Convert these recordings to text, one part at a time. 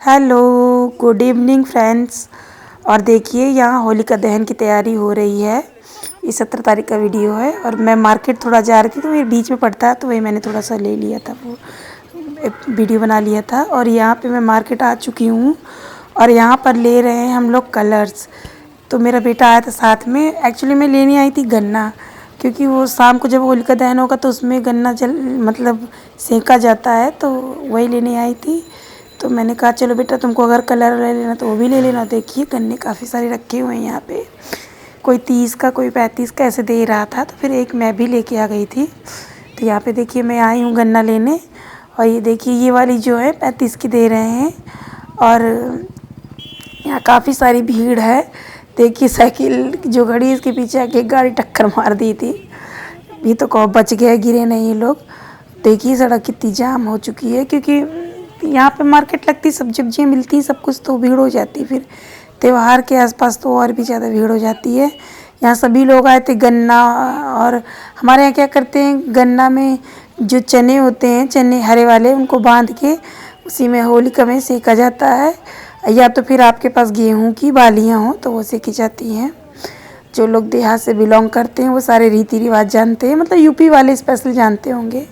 Hello, good evening friends. और देखिए यहाँ होलिका दहन की तैयारी हो रही है। ये 17 तारीख का वीडियो है और मैं मार्केट थोड़ा जा रही थी तो मेरे बीच में पड़ता है तो वही मैंने थोड़ा सा ले लिया था, वो वीडियो बना लिया था। और यहाँ पे मैं मार्केट आ चुकी हूँ और यहाँ पर ले रहे हैं हम लोग कलर्स। तो मेरा बेटा आया था साथ में। एक्चुअली मैं लेने आई थी गन्ना, क्योंकि वो शाम को जब होलिका दहन होगा तो उसमें गन्ना मतलब सेंका जाता है, तो वही लेने आई थी। तो मैंने कहा चलो बेटा तुमको अगर कलर ले लेना तो वो भी ले लेना। देखिए गन्ने काफ़ी सारे रखे हुए हैं यहाँ पे, कोई 30 का कोई 35 का ऐसे दे रहा था, तो फिर एक मैं भी लेके आ गई थी। तो यहाँ पे देखिए मैं आई हूँ गन्ना लेने, और ये देखिए ये वाली जो है 35 की दे रहे हैं। और यहाँ काफ़ी सारी भीड़ है। देखिए साइकिल जो खड़ी है इसके पीछे आके एक गाड़ी टक्कर मार दी थी। ये तो कहो बच गए, गिरे नहीं ये लोग। देखिए सड़क कितनी जाम हो चुकी है, क्योंकि यहाँ पे मार्केट लगती, सब सब्जियाँ मिलती, सब कुछ, तो भीड़ हो जाती। फिर त्यौहार के आसपास तो और भी ज़्यादा भीड़ हो जाती है। यहाँ सभी लोग आए थे गन्ना, और हमारे यहाँ क्या करते हैं, गन्ना में जो चने होते हैं, चने हरे वाले, उनको बांध के उसी में होलिका में सेका जाता है। या तो फिर आपके पास गेहूं की बालियाँ हों तो वो सेकी जाती हैं। जो लोग देहात से बिलोंग करते हैं वो सारे रीति रिवाज जानते हैं, मतलब यूपी वाले स्पेशल जानते होंगे।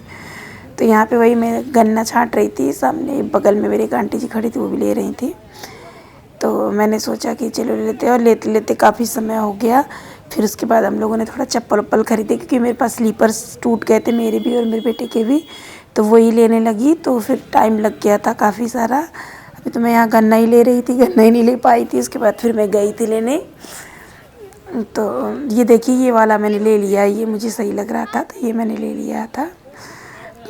तो यहाँ पे वही मैं गन्ना छांट रही थी, सामने बगल में मेरी एक आंटी जी खड़ी थी, वो भी ले रही थी। तो मैंने सोचा कि चलो ले लेते, और लेते लेते काफ़ी समय हो गया। फिर उसके बाद हम लोगों ने थोड़ा चप्पल वप्पल खरीदे, क्योंकि मेरे पास स्लीपर्स टूट गए थे, मेरे भी और मेरे बेटे के भी। तो वही लेने लगी, तो फिर टाइम लग गया था काफ़ी सारा। अभी तो मैं यहाँ गन्ना ही ले रही थी, गन्ना ही नहीं ले पाई थी। उसके बाद फिर मैं गई थी लेने। तो ये देखिए ये वाला मैंने ले लिया, ये मुझे सही लग रहा था तो ये मैंने ले लिया था।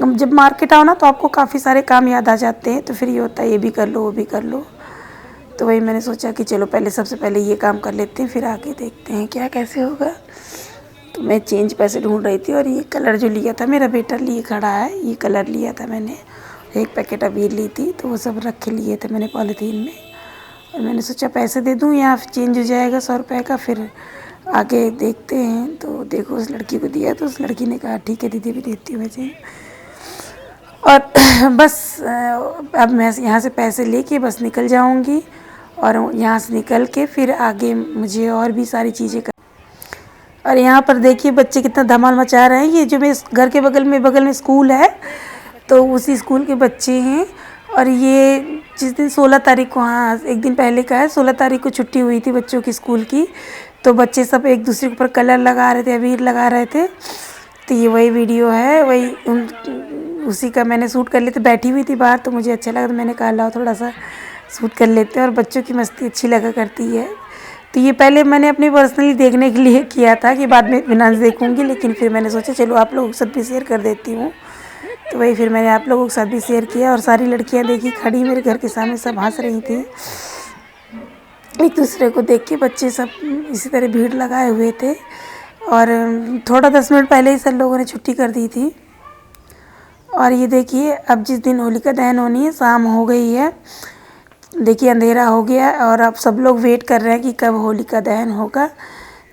जब मार्केट आओ ना तो आपको काफ़ी सारे काम याद आ जाते हैं, तो फिर ये होता है ये भी कर लो वो भी कर लो। तो वही मैंने सोचा कि चलो पहले सबसे पहले ये काम कर लेते हैं, फिर आगे देखते हैं क्या कैसे होगा। तो मैं चेंज पैसे ढूंढ रही थी, और ये कलर जो लिया था मेरा बेटा लिए खड़ा है, ये कलर लिया था मैंने। एक पैकेट अबीर ली थी, तो वो सब रख के लिए थे मैंने पॉलीथीन में। और मैंने सोचा पैसे दे दूँ या चेंज हो जाएगा 100 रुपये का, फिर आगे देखते हैं। तो देखो उस लड़की को दिया, तो उस लड़की ने कहा ठीक है दीदी, भी देती हूँ मैं चेंज। और बस अब मैं यहाँ से पैसे लेके बस निकल जाऊँगी, और यहाँ से निकल के फिर आगे मुझे और भी सारी चीज़ें कर। और यहाँ पर देखिए बच्चे कितना धमाल मचा रहे हैं। ये जो मेरे घर के बगल में स्कूल है, तो उसी स्कूल के बच्चे हैं। और ये जिस दिन 16 तारीख को, हाँ एक दिन पहले का है, 16 तारीख को छुट्टी हुई थी बच्चों की स्कूल की। तो बच्चे सब एक दूसरे के ऊपर कलर लगा रहे थे, अबीर लगा रहे थे। तो ये वही वीडियो है, वही उसी का मैंने शूट कर लिया। तो बैठी हुई थी बाहर, तो मुझे अच्छा लगा, तो मैंने कहा लाओ थोड़ा सा शूट कर लेते हैं। और बच्चों की मस्ती अच्छी लगा करती है। तो ये पहले मैंने अपनी पर्सनली देखने के लिए किया था कि बाद में बिना देखूँगी, लेकिन फिर मैंने सोचा चलो आप लोगों के साथ भी शेयर कर देती हूँ। तो वही फिर मैंने आप लोगों के साथ भी शेयर किया। और सारी लड़कियां देखी खड़ी मेरे घर के सामने, सब हंस रही थी एक दूसरे को देख के। बच्चे सब इसी तरह भीड़ लगाए हुए थे, और थोड़ा 10 मिनट पहले ही सब लोगों ने छुट्टी कर दी थी। और ये देखिए अब जिस दिन होलिका दहन होनी है, शाम हो गई है, देखिए अंधेरा हो गया, और अब सब लोग वेट कर रहे हैं कि कब होलिका दहन होगा।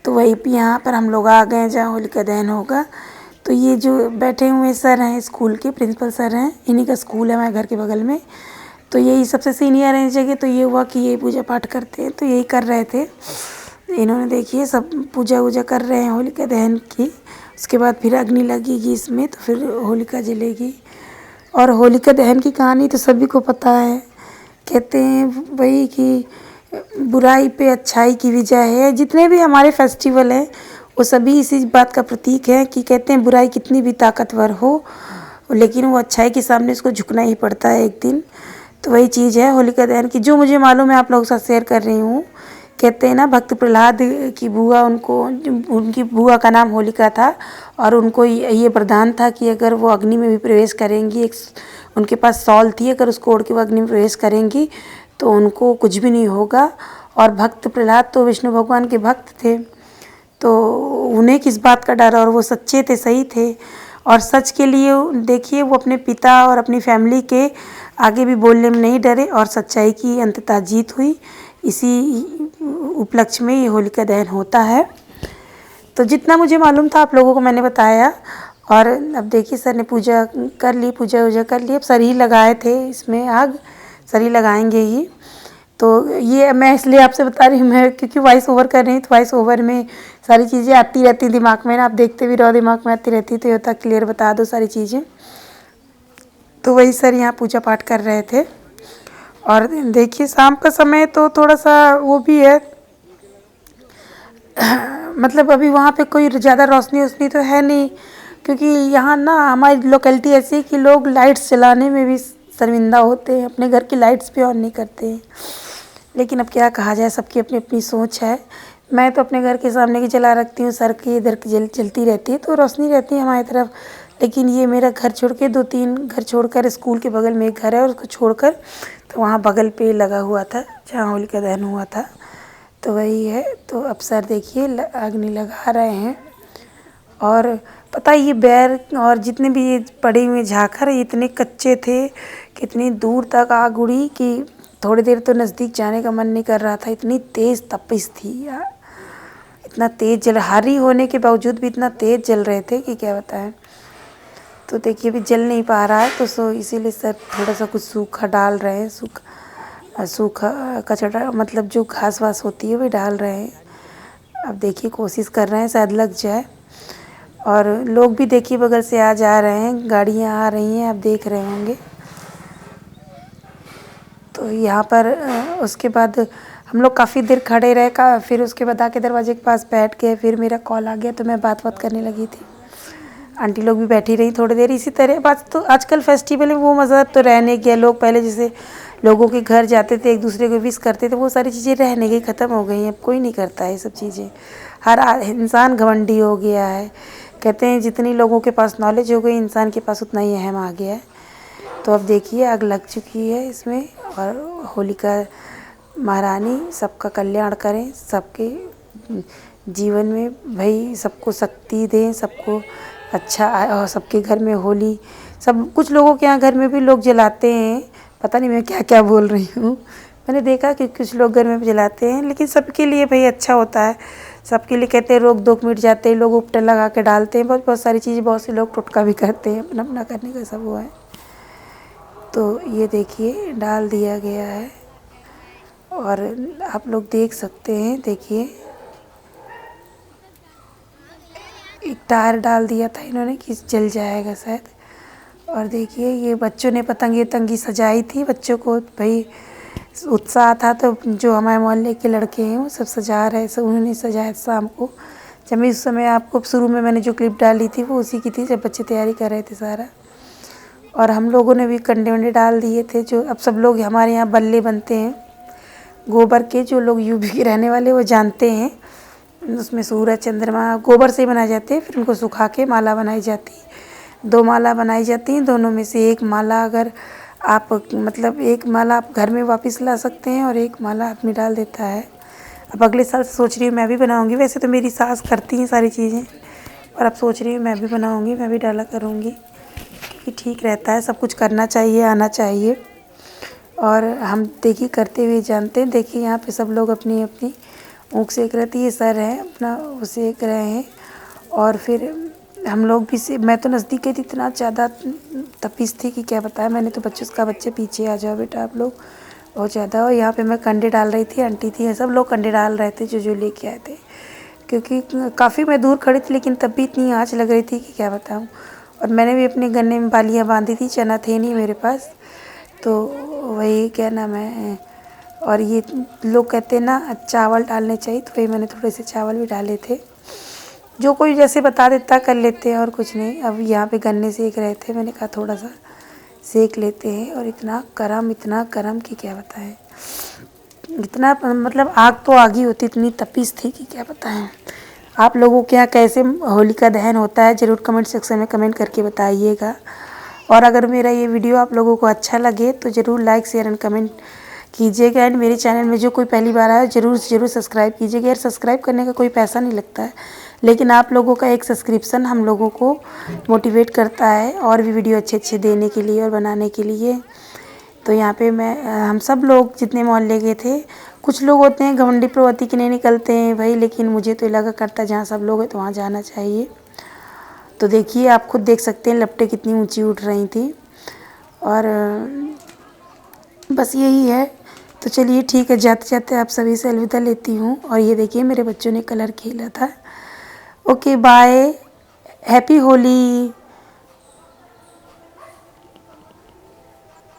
तो वही यहाँ पर हम लोग आ गए हैं जहाँ होलिका दहन होगा। तो ये जो बैठे हुए सर हैं स्कूल के, प्रिंसिपल सर हैं, इन्हीं का स्कूल है हमारे घर के बगल में। तो यही सबसे सीनियर है इस जगह। तो ये हुआ कि ये पूजा पाठ करते हैं, तो यही कर रहे थे। इन्होंने देखिए सब पूजा वूजा कर रहे हैं होलिका दहन की। उसके बाद फिर अग्नि लगेगी इसमें, तो फिर होलिका जलेगी। और होलिका दहन की कहानी तो सभी को पता है। कहते हैं वही कि बुराई पे अच्छाई की विजय है। जितने भी हमारे फेस्टिवल हैं वो सभी इसी बात का प्रतीक है कि कहते हैं बुराई कितनी भी ताकतवर हो, लेकिन वो अच्छाई के सामने उसको झुकना ही पड़ता है एक दिन। तो वही चीज़ है होलिका दहन की, जो मुझे मालूम है आप लोगों के साथ शेयर कर रही हूँ। कहते हैं ना भक्त प्रहलाद की बुआ, उनकी बुआ का नाम होलिका था, और उनको ये वरदान था कि अगर वो अग्नि में भी प्रवेश करेंगी, एक उनके पास सॉल थी, अगर उसको ओढ़ के वो अग्नि में प्रवेश करेंगी तो उनको कुछ भी नहीं होगा। और भक्त प्रहलाद तो विष्णु भगवान के भक्त थे, तो उन्हें किस बात का डर, और वो सच्चे थे, सही थे। और सच के लिए देखिए वो अपने पिता और अपनी फैमिली के आगे भी बोलने में नहीं डरे, और सच्चाई की अंततः जीत हुई। इसी उपलक्ष्य में ये होलिका दहन होता है। तो जितना मुझे मालूम था आप लोगों को मैंने बताया। और अब देखिए सर ने पूजा कर ली, पूजा वूजा कर ली। अब सर ही लगाए थे इसमें आग, सभी लगाएंगे ही। तो ये मैं इसलिए आपसे बता रही हूँ, मैं क्योंकि वॉइस ओवर कर रही हूँ, तो वॉइस ओवर में सारी चीज़ें आती रहती हैं दिमाग में ना, आप देखते भी रहो, दिमाग में आती रहती, तो ये होता क्लियर बता दो सारी चीज़ें। तो वही सर यहाँ पूजा पाठ कर रहे थे। और देखिए शाम का समय तो थोड़ा सा वो भी है, मतलब अभी वहाँ पे कोई ज़्यादा रोशनी वोशनी तो है नहीं, क्योंकि यहाँ ना हमारी लोकेलिटी ऐसी है कि लोग लाइट्स जलाने में भी शर्मिंदा होते हैं, अपने घर की लाइट्स भी ऑन नहीं करते हैं। लेकिन अब क्या कहा जाए, सबकी अपनी अपनी सोच है। मैं तो अपने घर के सामने की जला रखती हूँ, सर की इधर की जलती रहती है, तो रोशनी रहती है हमारी तरफ। लेकिन ये मेरा घर छोड़ के 2-3 घर छोड़कर स्कूल के बगल में एक घर है, और उसको छोड़कर तो वहाँ बगल पे लगा हुआ था जहाँ होलिका दहन हुआ था, तो वही है। तो अब सर देखिए अग्नि लगा रहे हैं। और पता है ये बैर और जितने भी ये पड़े हुए झाखर इतने कच्चे थे, कितनी दूर तक आग उड़ी कि थोड़ी देर तो नज़दीक जाने का मन नहीं कर रहा था, इतनी तेज़ तपिश थी यार, इतना तेज़ जल, हारी होने के बावजूद भी इतना तेज़ जल रहे थे कि क्या बताएं। तो देखिए अभी जल नहीं पा रहा है, तो इसीलिए सर थोड़ा सा कुछ सूखा डाल रहे हैं, सूखा कचड़ा, मतलब जो घास वास होती है वो डाल रहे हैं। अब देखिए कोशिश कर रहे हैं शायद लग जाए। और लोग भी देखिए बगल से आ जा रहे हैं, गाड़ियाँ आ रही हैं, आप देख रहे होंगे। तो यहाँ पर उसके बाद हम लोग काफ़ी देर खड़े रहे, फिर उसके बाद आके दरवाजे के पास बैठ गए। फिर मेरा कॉल आ गया तो मैं बात करने लगी थी, आंटी लोग भी बैठी रही थोड़ी देर। इसी तरह बात, तो आजकल फेस्टिवल में वो मज़ा तो रहने गया। लोग पहले जैसे लोगों के घर जाते थे, एक दूसरे को विश करते थे, वो सारी चीज़ें रहने गई, ख़त्म हो गई हैं। अब कोई नहीं करता है ये सब चीज़ें, हर इंसान घमंडी हो गया है। कहते हैं जितनी लोगों के पास नॉलेज हो गई, इंसान के पास उतना ही अहम आ गया है। तो अब देखिए आग लग चुकी है इसमें, और होलिका महारानी सबका कल्याण करें, सबके जीवन में भाई सबको शक्ति दें, सबको अच्छा, और सबके घर में होली, सब कुछ लोगों के यहाँ घर में भी लोग जलाते हैं, पता नहीं मैं क्या क्या बोल रही हूँ, मैंने देखा कि कुछ लोग घर में भी जलाते हैं। लेकिन सबके लिए भाई अच्छा होता है, सबके लिए कहते हैं रोक दोक मिट जाते हैं, लोग उपटर लगा के डालते हैं, बहुत बहुत सारी चीज़ें, बहुत से लोग टोटका भी करते हैं, अपना अपना करने का सब वो है। तो ये देखिए डाल दिया गया है, और आप लोग देख सकते हैं, देखिए एक टायर डाल दिया था इन्होंने कि जल जाएगा शायद। और देखिए ये बच्चों ने पतंगे तंगी सजाई थी, बच्चों को भाई उत्साह था, तो जो हमारे मोहल्ले के लड़के हैं वो सब सजा रहे, सब उन्होंने सजाया शाम को। जब मैं उस समय आपको शुरू में मैंने जो क्लिप डाली थी वो उसी की थी, जब बच्चे तैयारी कर रहे थे सारा। और हम लोगों ने भी कंडे वंडे डाल दिए थे, जो अब सब लोग हमारे यहाँ बल्ले बनते हैं गोबर के, जो लोग यूपी के रहने वाले वो जानते हैं। उसमें सूरज चंद्रमा गोबर से ही बनाए जाते हैं, फिर उनको सुखा के माला बनाई जाती है। 2 माला बनाई जाती हैं, दोनों में से एक माला अगर आप, मतलब एक माला आप घर में वापस ला सकते हैं, और एक माला आदमी डाल देता है। अब अगले साल सोच रही हूँ मैं भी बनाऊँगी, वैसे तो मेरी सास करती हैं सारी चीज़ें, और अब सोच रही हूँ मैं भी बनाऊँगी, मैं भी डाला करूँगी, क्योंकि ठीक रहता है, सब कुछ करना चाहिए, आना चाहिए। और हम देखिए करते हुए जानते हैं, देखिए यहाँ पे सब लोग अपनी अपनी ऊँख सेक रहे थे, ये सर हैं अपना वो सेक रहे हैं। और फिर हम लोग भी से, मैं तो नज़दीक गई थी, इतना ज़्यादा तपिश थी कि क्या बताया। मैंने तो बच्चे पीछे आ जाओ बेटा आप लोग, बहुत ज़्यादा। और यहाँ पे मैं कंडे डाल रही थी, आंटी थी, सब लोग कंडे डाल रहे थे जो लेके आए थे, क्योंकि काफ़ी मैं दूर खड़ी थी, लेकिन तब भी इतनी आँच लग रही थी कि क्या बताऊँ। और मैंने भी अपने गन्ने में बालियाँ बांधी थी, चना थे नहीं मेरे पास, तो वही क्या नाम है। और ये लोग कहते हैं ना चावल डालने चाहिए, तो वही मैंने थोड़े से चावल भी डाले थे, जो कोई जैसे बता देता कर लेते हैं, और कुछ नहीं। अब यहाँ पे गन्ने सेक रहे थे, मैंने कहा थोड़ा सा सेक लेते हैं। और इतना गरम कि क्या बताएं, इतना मतलब आग तो आग ही होती, इतनी तपिश थी कि क्या बताएं। आप लोगों के यहाँ कैसे होलिका दहन होता है ज़रूर कमेंट सेक्शन में कमेंट करके बताइएगा। और अगर मेरा ये वीडियो आप लोगों को अच्छा लगे तो ज़रूर लाइक शेयर एंड कमेंट कीजिएगा। एंड मेरे चैनल में जो कोई पहली बार आया ज़रूर सब्सक्राइब कीजिएगा। यार सब्सक्राइब करने का कोई पैसा नहीं लगता है, लेकिन आप लोगों का एक सब्सक्रिप्शन हम लोगों को मोटिवेट करता है और भी वीडियो अच्छे अच्छे देने के लिए और बनाने के लिए। तो यहाँ पे हम सब लोग जितने मोहल्ले के थे, कुछ लोग होते हैं घमंडी प्रवृत्ति के नहीं निकलते हैं भाई, लेकिन मुझे तो लगा करता जहाँ सब लोग हैं तो वहाँ जाना चाहिए। तो देखिए आप खुद देख सकते हैं लपटें कितनी ऊंची उठ रही थी। और बस यही है। तो चलिए ठीक है, जाते जाते आप सभी से अलविदा लेती हूँ। और ये देखिए मेरे बच्चों ने कलर खेला था। Okay bye, happy Holi.